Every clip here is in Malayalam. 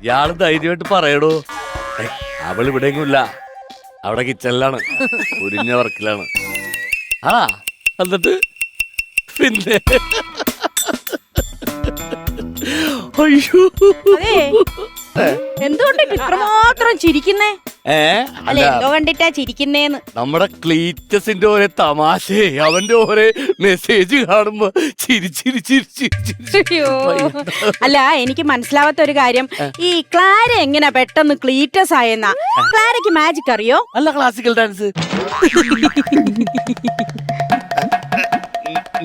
ഇയാള് ധൈര്യമായിട്ട് പറയടോ. അവൾ ഇവിടെയെങ്കില്ല, അവിടെ കിച്ചണിലാണ്, ഉരിഞ്ഞ വർക്കിലാണ്. ആ എന്നിട്ട് പിന്നെ അയ്യോ എന്തുകൊണ്ട് ഇത്രമാത്രം ചിരിക്കുന്നേ? അല്ല അല്ല, എന്തോ കണ്ടിട്ടാ ചിരിക്കുന്നേന്ന്. നമ്മുടെ ക്ലീറ്റസിന്റെ ഓരോ തമാശയെ അവന്റെ ഓരോ മെസ്സേജ് കാണുമ്പോ അയ്യോ. അല്ല എനിക്ക് മനസ്സിലാവാത്ത ഒരു കാര്യം, ഈ ക്ലാര എങ്ങനെ പെട്ടെന്ന് ക്ലീറ്റസ് ആയെന്നാ? ക്ലാരയ്ക്ക് മാജിക് അറിയോ? അല്ല ക്ലാസിക്കൽ ഡാൻസ്.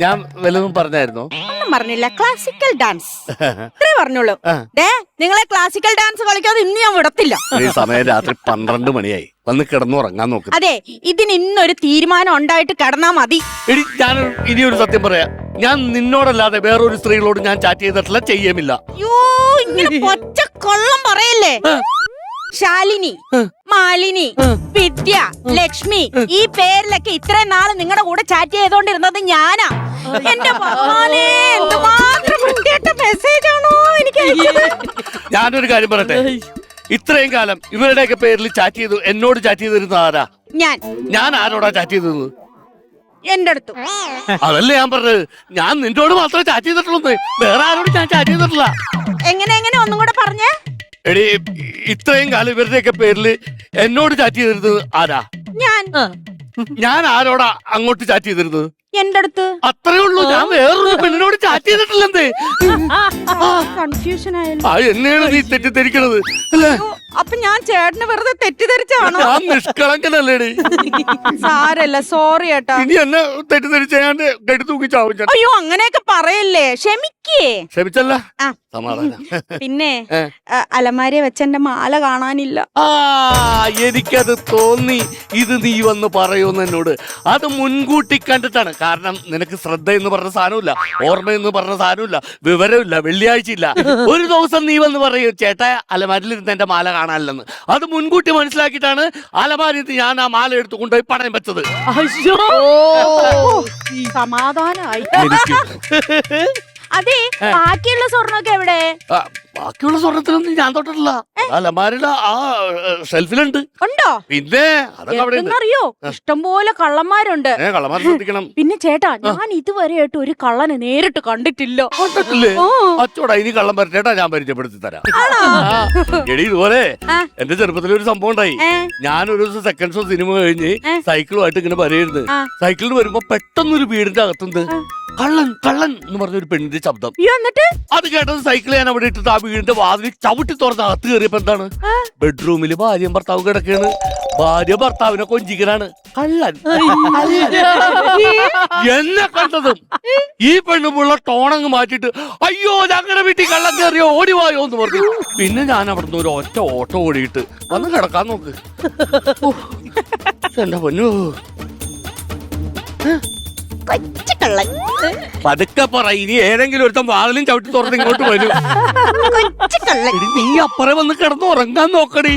ഞാൻ വല്ലതും പറഞ്ഞായിരുന്നോ? ഒന്നും പറഞ്ഞില്ല, ക്ലാസിക്കൽ ഡാൻസ് ഇത്രേ പറഞ്ഞോളൂ. നിങ്ങളെ ക്ലാസിക്കൽ ഡാൻസ് കളിക്കാതെ ഇന്ന് ഞാൻ വിടത്തില്ല. ഈ സമയം രാത്രി 12 മണിയായി, വന്ന് കിടന്നുറങ്ങാൻ നോക്ക്. അതെ, ഇതിന് ഇന്നൊരു തീരുമാനം ഉണ്ടായിട്ട് കിടന്നാ മതി. എടി ഞാൻ ഇനിയൊരു സത്യം പറയാം, ഞാൻ നിന്നോടല്ലാതെ വേറൊരു സ്ത്രീകളോട് ഞാൻ ചാറ്റ് ചെയ്തിട്ടില്ല, ചെയ്യുമില്ല. അയ്യോ ഇങ്ങനെ പച്ച കൊള്ളം പറയല്ലേ. ശാലിനി, മാലിനി, വിദ്യ, ലക്ഷ്മി, ഈ പേരിലൊക്കെ ഇത്രയും നാള് നിങ്ങളുടെ കൂടെ ചാറ്റ് ചെയ്തോണ്ടിരുന്നത് ഞാനാ. എന്റെ ഭഗവാനേ, എന്തുമാത്രം വൃത്തികെട്ട മെസ്സേജ് ആണോ എനിക്ക് അയച്ചത്. ഞാനൊരു കാര്യം പറയട്ടെ, ഇത്രയും കാലം ഇവരുടെയൊക്കെ പേരിൽ ചാറ്റ് ചെയ്തു എന്നോട് ചാറ്റ് ചെയ്തിരുന്ന ആരാ? ഞാൻ ആരോടാ ചാറ്റ് ചെയ്തത്? എന്റെ അടുത്ത്. അതല്ലേ ഞാൻ പറഞ്ഞത്, ഞാൻ നിന്നോട് മാത്രമേ ചാറ്റ് ചെയ്തിട്ടുള്ളൂ, വേറെ ആരോടും ഞാൻ ചാറ്റ് ചെയ്തിട്ടില്ല. എങ്ങനെ ഒന്നും കൂടെ പറഞ്ഞേ. എടി ഇത്രയും കാലം ഇവരുടെയൊക്കെ പേരില് എന്നോട് ചാറ്റ് ചെയ്തിരുന്നത് ആരാ? ഞാൻ ആരോടാ അങ്ങോട്ട് ചാറ്റ് ചെയ്തിരുന്നത്? എന്റെ അടുത്ത്. അത്രേ ഉള്ളൂ, ഞാൻ വേറൊരു പെണ്ണിനോട് ചാറ്റ് ചെയ്തിട്ടില്ലെന്തേ. കൺഫ്യൂഷൻ ആയല്ലോ. എന്നെയാണ് നീ തെറ്റിദ്ധരിക്കണത് അല്ലേ? അപ്പൊ ഞാൻ ചേട്ടന് വെറുതെ തെറ്റിദ്ധരിച്ചാണോ? ഞാൻ നിഷ്കളങ്കനല്ലേടി. സാരല്ല, സോറി ഏട്ടാ. ഇനി എന്നെ തെറ്റിദ്ധരിച്ച ഞാൻ കെട്ടി തൂക്കിച്ചാവും. അയ്യോ അങ്ങനെയൊക്കെ പറയല്ലേ, ക്ഷമിക്കേ. ക്ഷമിച്ചല്ല, സമാധാനം. പിന്നെ അലമാരിയെ വെച്ച എന്റെ മാല കാണാനില്ല. എനിക്കത് തോന്നി ഇത് നീ വന്ന് പറയൂന്ന് എന്നോട്. അത് മുൻകൂട്ടി കണ്ടിട്ടാണ്. കാരണം നിനക്ക് ശ്രദ്ധ എന്ന് പറഞ്ഞ സാധനമില്ല, ഓർമ്മ എന്ന് പറഞ്ഞ സാധനമില്ല, വിവരമില്ല, വെള്ളിയാഴ്ച ഇല്ല. ഒരു ദിവസം നീ വന്ന് പറയൂ ചേട്ടാ അലമാരിലിരുന്ന് എന്റെ മാല കാണാനില്ലെന്ന്. അത് മുൻകൂട്ടി മനസ്സിലാക്കിയിട്ടാണ് അലമാരിന്ന് ഞാൻ ആ മാല എടുത്തു കൊണ്ടുപോയി പണയം വെച്ചത്. സമാധാനായി. അതെ, ബാക്കിയുള്ള സ്വർണ്ണമൊക്കെ എവിടെ? ബാക്കിയുള്ള സ്വർണത്തിലൊന്നും ഞാൻ തൊട്ടിട്ടില്ല, അലമാരിയുടെ ആ ഷെൽഫിലുണ്ട്. ഉണ്ടോ? പിന്നെ അതൊക്കെ അവിടെ അറിയോ, ഇഷ്ടംപോലെ കള്ളന്മാരുണ്ട്. കള്ളന്മാർ ശ്രദ്ധിക്കണം. പിന്നെ ചേട്ടാ, ഞാൻ ഇതുവരെയായിട്ട് ഒരു കള്ളനെ നേരിട്ട് കണ്ടിട്ടില്ല. അച്ചോടാ, ഇനി കള്ളം പറ്റേട്ടാ, ഞാൻ പരിചയപ്പെടുത്തി തരാം. എടി ഇതുപോലെ എന്റെ ചെറുപ്പത്തിൽ ഒരു സംഭവം ഉണ്ടായി. ഞാനൊരു ദിവസം സെക്കൻഡ് ഷോ സിനിമ കഴിഞ്ഞ് സൈക്കിളുമായിട്ട് ഇങ്ങനെ വരരുത്. സൈക്കിളിൽ വരുമ്പോ പെട്ടെന്നൊരു വീടിന്റെ അകത്തുണ്ട് കള്ളൻ കള്ളൻ എന്ന് പറഞ്ഞൊരു പെണ്ണിന്റെ ശബ്ദം. അത് കേട്ടത് സൈക്കിൾ ഞാൻ അവിടെ ഇട്ടിട്ട് ആ വീടിന്റെ വാതിൽ ചവിട്ടി തുറന്ന് അകത്ത് കയറിയപ്പോ എന്താണ്, ബെഡ്റൂമില് ഭാര്യയും ഭർത്താവും കിടക്കാണ്. ഭാര്യ ഭർത്താവിനെ കൊഞ്ചിക്കലാണ്. കള്ളൻ. എന്നെ കണ്ടതും ഈ പെണ്ണുമുള്ള ടോണങ്ങ് മാറ്റിട്ട് അയ്യോ ഞങ്ങളുടെ വീട്ടിൽ കള്ളം കയറിയോ, ഓടിവായോ എന്ന് പറഞ്ഞു. പിന്നെ ഞാൻ അവിടുന്ന് ഒരു ഒറ്റ ഓട്ടോ ഓടിയിട്ട് വന്ന് കിടക്കാൻ നോക്ക്. എന്റെ പൊന്നു, പതുക്കെ പറ, ഇനി ഏതെങ്കിലും ഒരുത്തം വാതിലും ചവിട്ടി തുറന്ന് ഇങ്ങോട്ട് വരും. നീ അപ്പുറം വന്ന് കിടന്ന് ഉറങ്ങാൻ നോക്കടി.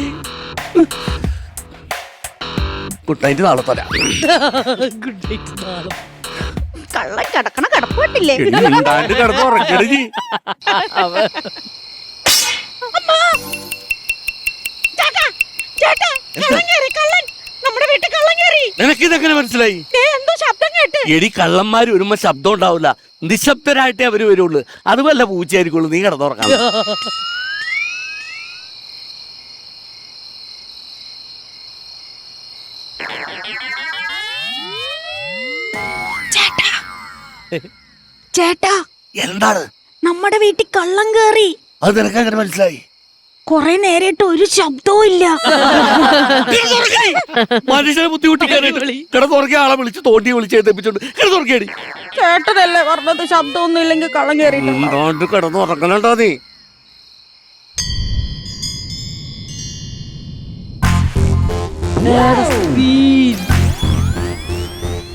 ഗുഡ് നൈറ്റ്, നാളെ തരാം. ഗുഡ് നൈറ്റ്, നാളെ. കള്ളൻ കിടക്കണ കിടപ്പില്ലേ? കിടന്ന് ഉറങ്ങടി. നിനക്കിതെങ്ങനെ മനസ്സിലായി? എടി കള്ളന്മാര് വരുമ്പോ ശബ്ദം ഉണ്ടാവില്ല, നിശബ്ദരായിട്ടേ അവര് വരുള്ളൂ. അതുമല്ല പൂച്ചയായിരിക്കുള്ളൂ. നീ കിടന്നുറങ്ങാം. ചേട്ടാ, എന്താണ്? നമ്മുടെ വീട്ടിൽ കള്ളം കേറി. അത് നിനക്കങ്ങനെ മനസ്സിലായി? കൊറേ നേരായിട്ട് ഒരു ശബ്ദവും ഇല്ല. മനുഷ്യനെ ബുദ്ധിമുട്ടിക്കാനായിട്ട് കിടന്നുറങ്ങിയ ആളെ വിളിച്ച് തോണ്ടി വിളിച്ച് എത്തിപ്പിച്ചോണ്ട് കിടന്നുറങ്ങിയടി. ചേട്ടനല്ലേ പറഞ്ഞത് ശബ്ദമൊന്നും ഇല്ലെങ്കിൽ കള്ളം കയറി. കിടന്നുറങ്ങണോ നീ?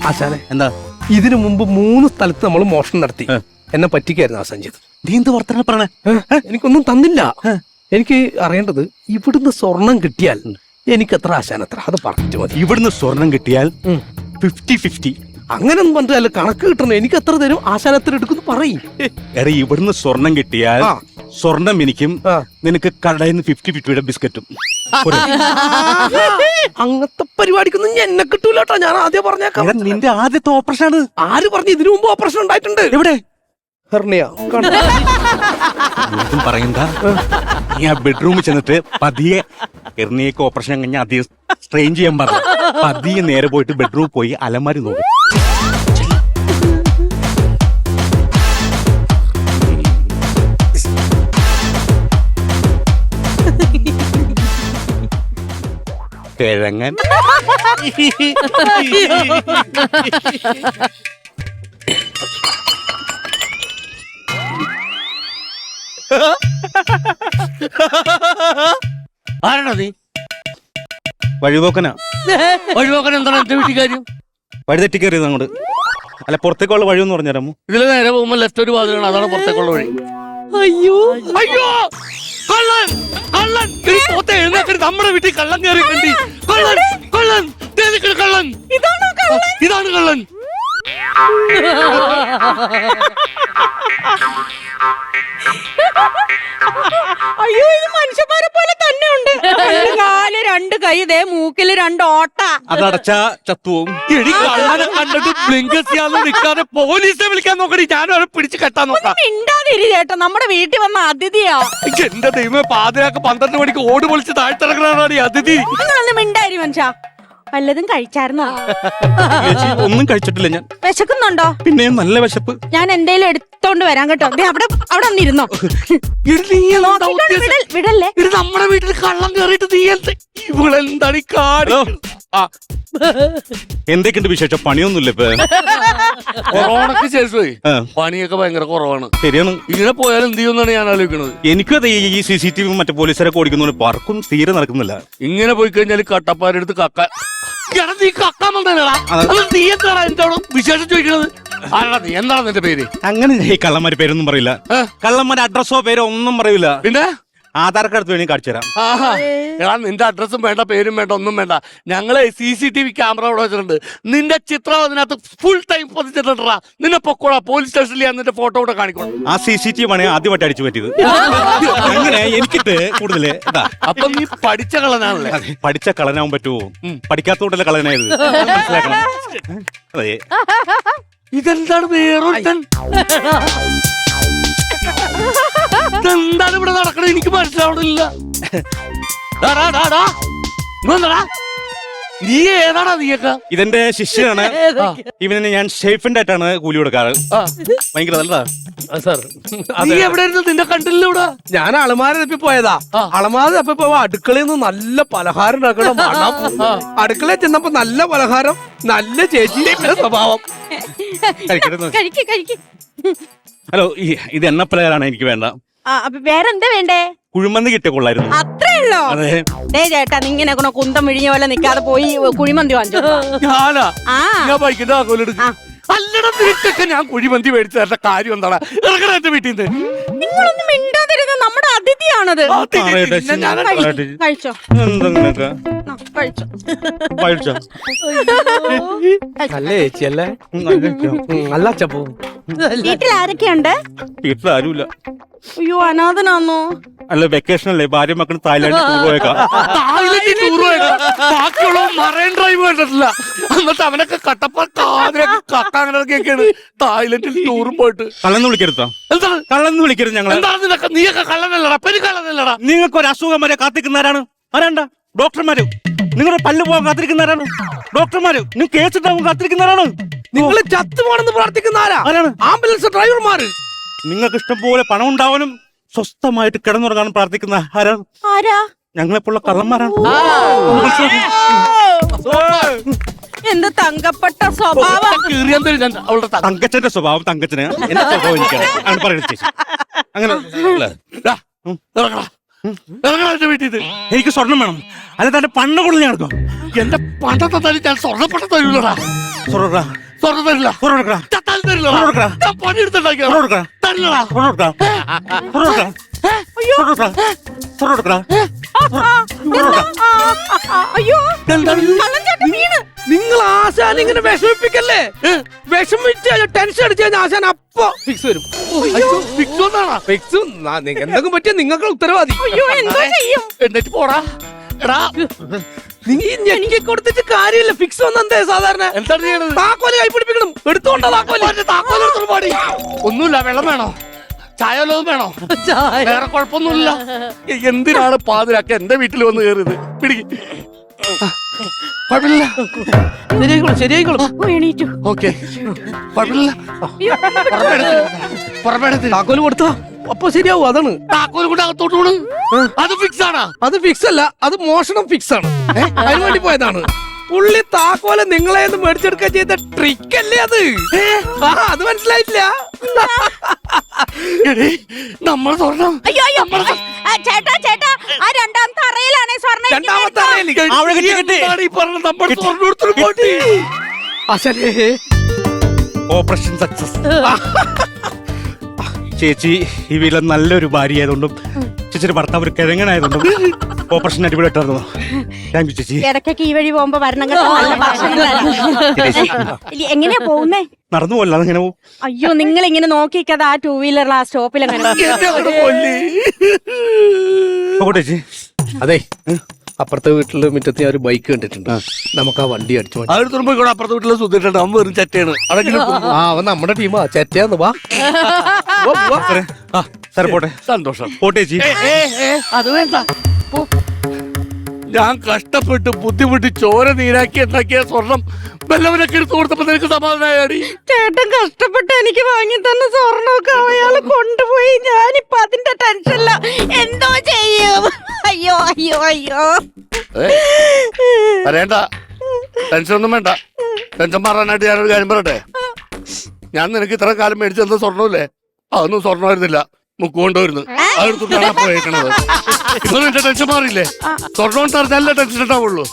ആശാനെ, എന്താ ഇതിനു മുമ്പ് 3 സ്ഥലത്ത് നമ്മൾ മോഷണം നടത്തി. എന്നെ പറ്റിക്കായിരുന്നു ആ സഞ്ജിത്. നീ എന്ത് വർത്തമാനം പറഞ്ഞേ? എനിക്കൊന്നും തന്നില്ല. എനിക്ക് അറിയേണ്ടത്, ഇവിടുന്ന് സ്വർണം കിട്ടിയാൽ എനിക്ക് എത്ര ആശാനത്ര, അത് പറഞ്ഞിട്ട് മതി. ഇവിടുന്ന് സ്വർണം കിട്ടിയാൽ 50-50. അങ്ങനൊന്നും പറഞ്ഞാൽ കണക്ക് കിട്ടണം. എനിക്ക് എത്ര തരും, ആശാനത്ര എടുക്കുന്നു പറയും. എടാ, ഇവിടുന്ന് സ്വർണം കിട്ടിയാൽ സ്വർണം എനിക്കും നിനക്ക് കടയിൽ നിന്ന് 50-50 ബിസ്ക്കറ്റും. അങ്ങനത്തെ പരിപാടിക്കൊന്നും എന്നെ കിട്ടൂല കേട്ടോ. ഞാൻ ആദ്യം പറഞ്ഞേക്കാം. നിന്റെ ആദ്യത്തെ ഓപ്പറേഷൻ ആണ്. ആര് പറഞ്ഞു? ഇതിനു മുമ്പ് ഓപ്പറേഷൻ ഉണ്ടായിട്ടുണ്ട്. എവിടെ? ഹെർണിയ. ഒന്നും പറയണ്ട. നീ ആ ബെഡ്റൂമിൽ ചെന്നിട്ട് പതിയെ ഹെർണിയക്ക് ഓപ്പറേഷൻ കഴിഞ്ഞാൽ അധികം സ്ട്രെയിൻ ചെയ്യാൻ പറഞ്ഞു. പതിയെ നേരെ പോയിട്ട് ബെഡ്റൂമിൽ പോയി അലമാരി നോക്കും. കിഴങ്ങൻ. ആരാടാ നീ? വഴിപോക്കനാ. വഴിപോക്കൻ എന്താണ് എന്റെ വീട്ടിൽ കാര്യം? വഴി തെറ്റിക്കറിയത് അങ്ങോട്ട്. അല്ല, പുറത്തേക്കുള്ള വഴി ഒന്ന് പറഞ്ഞുതരാമോ? ഇതില് നേരെ പോകുമ്പോ ലെഫ്റ്റ് ഒരു വാതിലാണ്, അതാണ് പുറത്തേക്കുള്ള വഴി. അയ്യോ അയ്യോ, കള്ളൻ കള്ളൻ! എഴുന്നേക്കരുത്, നമ്മുടെ വീട്ടിൽ കള്ളൻ കയറി കണ്ടി. കള്ളൻ കള്ളൻ കള്ളൻ! ഇതാണ് കള്ളൻ. അയ്യോ, ഇത് മനുഷ്യന്മാരെ പോലെ തന്നെ ഉണ്ട്. 2 കാല് 2 കൈ, ദേ മൂക്കില് 2 ഓട്ട. അതടച്ചാ ചത്തുവും. എടി, കള്ളനെ കണ്ടിട്ട് ബ്ലിങ്ക് ചെയ്യാതെ നിൽക്കാതെ പോലീസിനെ വിളിക്കാൻ നോക്കടി. ഞാനും അവരെ പിടിച്ച് കെട്ടാൻ നോക്കാം. മിണ്ടാതിരി ചേട്ടാ, നമ്മുടെ വീട്ടിൽ വന്ന അതിഥിയാ. എന്റെ ദൈവമേ, പാതിരാക്ക് 12 മണിക്ക് ഓട് പൊളിച്ച് താഴ്ത്തിറങ്ങണാണ് ഈ അതിഥി. മിണ്ടാതിരി മനുഷ്യ. വല്ലതും കഴിച്ചായിരുന്നോ? ചേച്ചി, ഒന്നും കഴിച്ചിട്ടില്ല ഞാൻ. വിശക്കുന്നുണ്ടോ? പിന്നെ നല്ല വിശപ്പ്. ഞാൻ എന്തേലും എടുത്തോണ്ട് വരാൻ കേട്ടോ. ദേ അവിടെ ഒന്നിരുന്നോ. വിടല്ലേ. ഇത് നമ്മുടെ വീട്ടിൽ കള്ളം കയറിയിട്ട് നീ എന്ത് ഇവളെന്താണ് ഈ കാട്? എന്തൊക്കെയുണ്ട് വിശേഷം? പണിയൊന്നുമില്ല ഇപ്പൊ. കൊറോണക്ക് ശേഷമേ പണിയൊക്കെ ഭയങ്കര കുറവാണ്. ശരിയാണ്. ഇങ്ങനെ പോയാലും എന്ത് ചെയ്യുമെന്നാണ് ഞാൻ ആലോചിക്കുന്നത്. എനിക്കും അതെ, ഈ CCTV മറ്റേ പോലീസുകാരൊക്കെ ഓടിക്കുന്നതുകൊണ്ട് പറക്കും തീരെ നടക്കുന്നില്ല. ഇങ്ങനെ പോയി കഴിഞ്ഞാൽ കട്ടപ്പാരെടുത്ത് കക്കാൻ. എടാ, നീ കക്കാൻ വന്നേടാ. നീ എന്താണ് എന്നോട് വിശേഷം ചോദിക്കണത്? ആരാ നീ? എന്താണ് നിന്റെ പേര്? അങ്ങനെ ഈ കള്ളന്മാര് പേരൊന്നും പറയില്ല. കള്ളന്മാര് അഡ്രസ്സോ പേരോ ഒന്നും പറയില്ല. പിന്നെ ആധാർ കാർഡ് വേണമെങ്കിൽ കാണിച്ചു തരാം. എടാ, നിന്റെ അഡ്രസ്സും വേണ്ട, പേരും വേണ്ട, ഒന്നും വേണ്ട. ഞങ്ങള് CCTV ക്യാമറ ഇവിടെ വെച്ചിട്ടുണ്ട്. നിന്റെ ചിത്രം അതിനകത്ത് ഫുൾ ടൈം പതിച്ചിട്ടുണ്ടാ. നിന്നെ പൊക്കോളാ പോലീസ് സ്റ്റേഷനിൽ നിന്റെ ഫോട്ടോ കൂടെ കാണിക്കണം. ആ CCTV ആണ് ആദ്യമായിട്ട് അടിച്ചു പറ്റിയത്. അങ്ങനെ എനിക്കിട്ട് കൂടുതല് അപ്പൊ നീ പഠിച്ച കളനാണല്ലേ? പഠിച്ച കളനാവാൻ പറ്റുമോ? പഠിക്കാത്തോണ്ടല്ലേ കളനായത്. മനസ്സിലാക്കണം. അതെ. ഇതെന്താണ് വേറൊരുത്തൻ? എന്താണ് ഇവിടെ നടക്കണത്? എനിക്ക് മനസ്സിലാവണില്ല. നീ ഏതാടാ? നീയൊക്കെ ഇതെന്റെ ശിഷ്യനാണ്. ഇവനെ ഞാൻ ഷേഫിന്റെ ആയിട്ടാണ് കൂലി കൊടുക്കാറ്. ഭയങ്കര നല്ലതാ സാർ. നീ എവിടെ ഇരുന്ന്? നിന്നെ കണ്ടില്ല ഇവിടെ. ഞാൻ അളമാര തപ്പി പോയതാ. അളമാര തപ്പിപ്പോ അടുക്കളയിൽ നിന്ന് നല്ല പലഹാരം ഉണ്ടാക്കണം. അടുക്കളയിൽ ചെന്നപ്പോ നല്ല പലഹാരം, നല്ല ചേച്ചിയുടെ സ്വഭാവം. ഹലോ, ഇത് എണ്ണപ്പലഹാരാണ് എനിക്ക് വേണ്ട. വേറെന്താ വേണ്ടേ? കുഴിമന്തി കിട്ടിയ കൊള്ളായിരുന്നു. അത്രേ ഉള്ളോ? ദേ ചേട്ടാ, നിങ്ങനെ കുന്തം വിഴിഞ്ഞ പോലെ നിക്കാതെ പോയി കുഴിമന്തി വാങ്ങിച്ചോ. ഞാനാ? ഞാൻ ബൈക്കിന്റെ ആക്കോലെടുക്കും. അല്ലടാ, നിനക്കൊക്കെ ഞാൻ കുഴിമന്തി മേടിച്ചു തരേണ്ട കാര്യം എന്താണ്? ഇറങ്ങണ എന്റെ വീട്ടിൽ നിന്ന്. നിങ്ങളൊന്നും മിണ്ടാതിരുന്ന നമ്മുടെ അതിഥിയാണത്. കഴിച്ചോ കഴിച്ചോ. നല്ല ചേച്ചിയല്ലേ? നല്ല അച്ചപ്പൂ. വീട്ടിൽ ആരൊക്കെയുണ്ട്? വീട്ടിൽ ആരുമില്ല. അയ്യോ, അനാഥനാന്നോ? അല്ല, വെക്കേഷൻ അല്ലേ, ഭാര്യ മക്കളും തായ്ലാൻഡിൽ ടൂർ പോയേക്കാം. ബാക്കിയുള്ള മറൈൻ ഡ്രൈവ് കണ്ടിട്ടില്ല. എന്നിട്ട് അവനൊക്കെ കട്ടപ്പാക്കാനൊക്കെയാണ് തായ്ലൻഡിൽ ടൂറും പോയിട്ട്. കള്ളന്ന് വിളിക്കരുതോ? എന്താണ് കള്ളന്ന് വിളിക്കരുത്? ഞങ്ങൾ നീയൊക്കെ കള്ളനല്ലടാ, പെരു കള്ളനല്ലടാ. നിങ്ങൾക്ക് ഒരു അസുഖം വരെ കാത്തിക്കുന്നവരാണ്. ആരാണ്ട? ഡോക്ടർമാര്. നിങ്ങളുടെ പല്ല് പോകാൻ കാത്തിരിക്കുന്നവരാണ് ഡോക്ടർമാര്. നിങ്ങൾ കേസിട്ടാവും കാത്തിരിക്കുന്നവരാണ്. നിങ്ങൾ ചത്തുപോണെന്ന് പ്രാർത്ഥിക്കുന്ന ആരാണ്? ആംബുലൻസ് ഡ്രൈവർമാര്. നിങ്ങൾക്ക് ഇഷ്ടം പോലെ പണം ഉണ്ടാവാനും സ്വസ്ഥമായിട്ട് കിടന്നുറങ്ങാനും പ്രാർത്ഥിക്കുന്ന ആരാ? ഞങ്ങളെപ്പോലുള്ള കള്ളന്മാരാണ്. എന്ത് തങ്കപ്പെട്ട സ്വഭാവം. തങ്കച്ചന്റെ സ്വഭാവം. തങ്കച്ചന് എന്റെ സ്വഭാവം എനിക്കാണ്. അങ്ങനെ പറയുന്നത് ചേച്ചി. അങ്ങനെ എനിക്ക് സ്വർണം വേണം. അല്ല, തന്റെ പണ്ട കൊണ്ട് ഞാൻ എടുക്കാം. എന്റെ പണ്ടത്തെ തരി ഞാൻ സ്വർണ്ണപ്പെട്ട തരൂലടാ. സ്വർണ്ണം തരില്ല. പണിയെടുത്തുണ്ടാക്കിയ അയ്യോ, കള്ളൻ ചേട്ടൻ വീണ്. നിങ്ങൾ ആശാൻ ഇങ്ങനെ വിഷമിപ്പിക്കല്ലേ. വിഷമിച്ച് ടെൻഷൻ അടിച്ചു കഴിഞ്ഞാൽ ആശാൻ അപ്പൊ ഫിക്സ് വരും. ഫിക്സ് എന്തെങ്കിലും പറ്റിയ നിങ്ങൾക്ക് ഉത്തരവാദി. അയ്യോ എന്തോ ചെയ്യും? എന്നിട്ട് പോടാ എടാ. നീ ഞെക്കി കൊടുത്തിട്ട് കാര്യമില്ല. ഫിക്സ് വന്ന എന്തേ സാധാരണ എന്താണ് ചെയ്യണത്? താക്കോല് കൈ പിടിപ്പിക്കണം. എടുത്തോണ്ടോ താക്കോല്? ഒന്നുമില്ല. വെള്ളം വേണോ? ചായ വല്ലതും വേണോ? വേറെ കുഴപ്പമൊന്നുമില്ല. എന്തിനാണ് പാതിരാക്ക എന്റെ വീട്ടിൽ വന്ന് കയറിയത്? പിടിക്ക്. കുഴപ്പമില്ല. ശരിയായിക്കോളും. ഓ, എണീറ്റു. ഓക്കെ കുഴപ്പമില്ല. പുറമേടത്തിന് താക്കോല് കൊടുത്തോ അപ്പൊ ശരിയാവും. അതാണ് താക്കോൽ കൊണ്ട് അകത്തോട്ട് പോണ്. അത് ഫിക്സ് ആണോ? അത് ഫിക്സ് അല്ല, അത് മോഷണം ഫിക്സ് ആണ്. അതിന് വേണ്ടി പോയതാണ്. പുള്ളി താക്കോല് നിങ്ങളെ മേടിച്ചെടുക്കാൻ ചെയ്ത ട്രിക്ക് അല്ലേ അത്? അത് മനസ്സിലായിട്ടില്ല. എടീ, നമ്മൾ സ്വർണം. അയ്യോ അയ്യോ ആ, ചേട്ടാ ചേട്ടാ ആ രണ്ടാമത്തെ അറയിലാണ് സ്വർണ്ണം. രണ്ടാമത്തെ അറിയില്ല. എന്താണ് ഈ പറഞ്ഞത്? നമ്മൾ സ്വർണം എടുത്തിട്ട് പോയിട്ട്. ആശാനേ, ഓപ്പറേഷൻ സക്സസ്. ചേച്ചി ഈ വീട്ടിലെ നല്ലൊരു ഭാര്യ ആയതുകൊണ്ടും ചേച്ചിയുടെ ഭർത്താവ് ഒരു കിഴങ്ങനായതുകൊണ്ടും ഓപ്പറേഷൻ അടിപൊളിയായിട്ടായിരുന്നു. താങ്ക് യു ചേച്ചി. ഇടയ്ക്കൊക്കെ ഈ വഴി പോകുമ്പോ വരണം കേട്ടോ. നല്ല ഭക്ഷണം തരാം. എങ്ങനെയാ പോകുന്നേ? നടന്നു പോലല്ല അതിങ്ങനെ പോവും. അയ്യോ നിങ്ങൾ ഇങ്ങനെ നോക്കിക്കത് ആ ടൂ വീലറിൽ ആ സ്റ്റോപ്പിൽ അങ്ങനെ. എന്നെ അങ്ങോട്ട് കൊല്ലി. പോട്ടെ ചേച്ചി. അതെ, അപ്പുറത്തെ വീട്ടില് മുറ്റത്ത് ഞാൻ ഒരു ബൈക്ക് കണ്ടിട്ടുണ്ട്. നമുക്ക് ആ വണ്ടി അടിച്ചു മാറ്റാം. അതെടുത്ത് പോയിക്കോട്ടെ. അപ്പുറത്തെ വീട്ടിലെ സുധിട്ടുണ്ട്. അവൻ വെറും ചറ്റയാണ്. അതെങ്കിലും ആ, അവൻ നമ്മുടെ ടീമാ. ചേറ്റയാന്ന്. വാ. സാറേ, ആ സാറേ പോട്ടെ. സന്തോഷം. പോട്ടെ ചേച്ചി. അത് വേണ്ട. ഞാൻ കഷ്ടപ്പെട്ട് ബുദ്ധിമുട്ടി ചോര നീരാക്കി ഉണ്ടാക്കിയ സ്വർണം വല്ലവനൊക്കെ എടുത്തു കൊടുത്തപ്പോ നിനക്ക് സമാധാനമാടി. ചേട്ടൻ കഷ്ടപ്പെട്ട് എനിക്ക് വാങ്ങി തന്ന സ്വർണ്ണമൊക്കെ അയാള് കൊണ്ടുപോയി. ഞാനിപ്പോ അതിന്റെ ടെൻഷനില്ല. എന്തോ ചെയ്യും? അയ്യോ അയ്യോ അയ്യോ. പറയണ്ട. ടെൻഷൻ ഒന്നും വേണ്ട. ടെൻഷൻ മാറാനായിട്ട് ഞാനൊരു കാര്യം പറയട്ടെ. ഞാൻ നിനക്ക് ഇത്ര കാലം മേടിച്ചു തന്ന സ്വർണ്ണമില്ലേ, അതൊന്നും സ്വർണ്ണമായിരുന്നില്ല. മുക്ക് കൊണ്ടുവരുന്നു. അതെടുത്തിട്ടാണ് പോയേക്കണത്. ഇപ്പൊ നിന്റെ ടെൻഷൻ മാറിയില്ലേ? സ്വർണ്ണം തറഞ്ഞാലേ ടെൻഷൻ ഉണ്ടാവുള്ളൂ.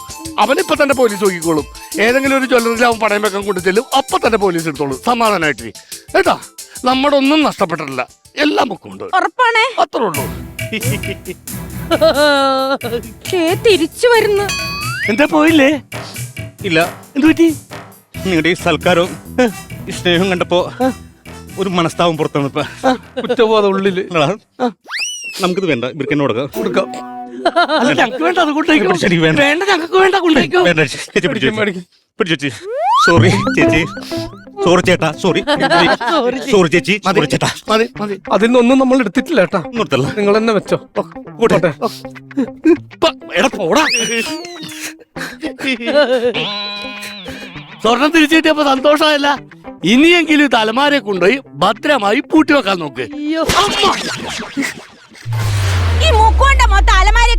അവനിപ്പൊ തന്നെ പോലീസ് നോക്കിക്കോളും. ഏതെങ്കിലും ഒരു ജ്വല്ലറിയിൽ അവൻ പണയം വെക്കാൻ കൊണ്ടു ചെല്ലും. അപ്പൊ തന്നെ പോലീസ് എടുത്തോളൂ. സമാധാനമായിട്ട് കേട്ടാ. നമ്മുടെ ഒന്നും നഷ്ടപ്പെട്ടിട്ടില്ല. എല്ലാം മുക്ക് കൊണ്ടുവരും. ഉറപ്പാണേ? അത്രേ ഉള്ളൂ. തിരിച്ചു വരുന്നു. എന്താ പോയില്ലേ? ഇല്ല. എന്ത് പറ്റി? നിങ്ങളുടെ ഈ സൽക്കാരവും ഈ സ്നേഹം കണ്ടപ്പോ ഒരു മനസ്താവും പുറത്താണ്. ഇപ്പൊ കുറ്റബോധം ഉള്ളില്. നമുക്കിത് വേണ്ട. ഇവർക്ക് തന്നെ കൊടുക്കാം. അത് ഞങ്ങൾക്ക് വേണ്ട. അത് കൊണ്ടേക്കോ. ശരി, വേണ്ട. വേണ്ട, ഞങ്ങൾക്ക് വേണ്ട. കൊണ്ടേക്കോ. വേണ്ട ചേച്ചി. പിടിച്ചു ചേച്ചി. സോറി ചേച്ചി. സോറി ചേട്ടാ. സോറി ചേച്ചി. സോറി ചേട്ടാ. മതി മതി. അതിൽ നിന്നൊന്നും നമ്മൾ എടുത്തിട്ടില്ല കേട്ടാ. നിർത്തല്ല. നിങ്ങൾ തന്നെ വെച്ചോ. കൂട്ടെ. എടാ പോടാ. സ്വർണം തിരിച്ചു കിട്ടിയപ്പോ സന്തോഷമായല്ല. ഇനിയെങ്കിലും തലമാരെ കൊണ്ടുപോയി ഭദ്രമായി പൂട്ടി വെക്കാൻ നോക്ക്. ഈ മൂക്കുകൊണ്ട മൊത്തം അലമാരി